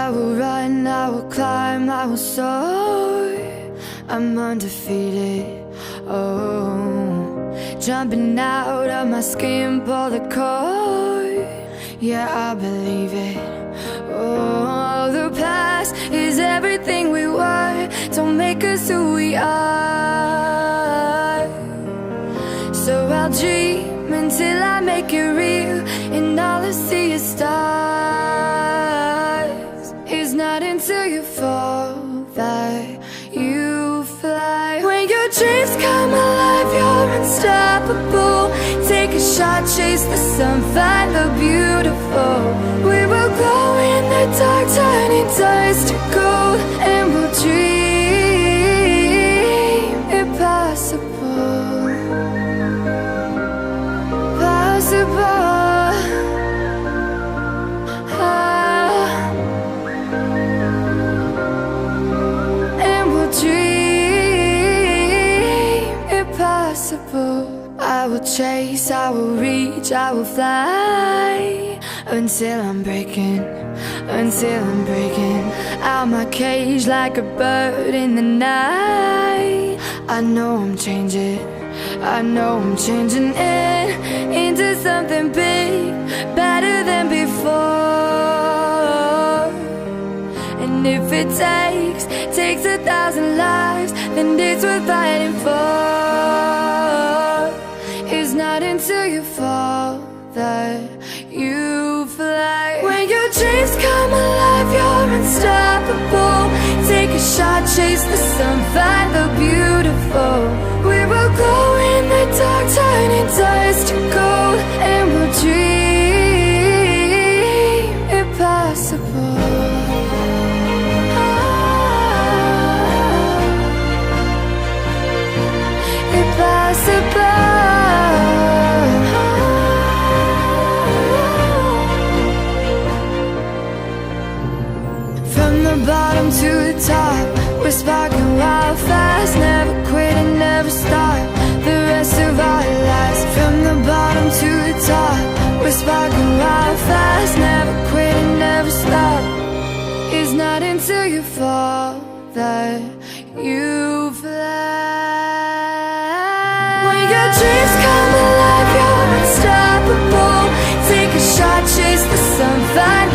I will run, I will climb, I will soar. I'm undefeated, oh. Jumping out of my skin, pull the cord. Yeah, I believe it. Oh, the past is everything we were. Don't make us who we are. So I'll dream until I make it real, and all I see is stars. It's not until you fall that you fly. When your dreams come alive, you're unstoppable. Take a shot, chase the sun, find the beautiful. We will glow in the dark, turning dust to gold, and we'll dream impossible. Possible. And we'll dream impossible. I will chase, I will reach, I will fly until I'm breaking out my cage like a bird in the night. I know I'm changing into something big, better than before. And if it takes 1,000 lives, then it's worth fighting for. It's not until you fall that you fly. When your dreams come alive, you're unstoppable. Take a shot, chase the sun, find the beautiful. We will glow in the dark, turning dust to gold, and we'll dream impossible. Impossible. From the bottom to the top, we're sparking wild fast. Never quit and never stop the rest of our lives. From the bottom to the top, we're sparking wild fast. Never quit and never stop. It's not until you fall that you fly. When your dreams come alive, you're unstoppable. Take a shot, chase the sun, find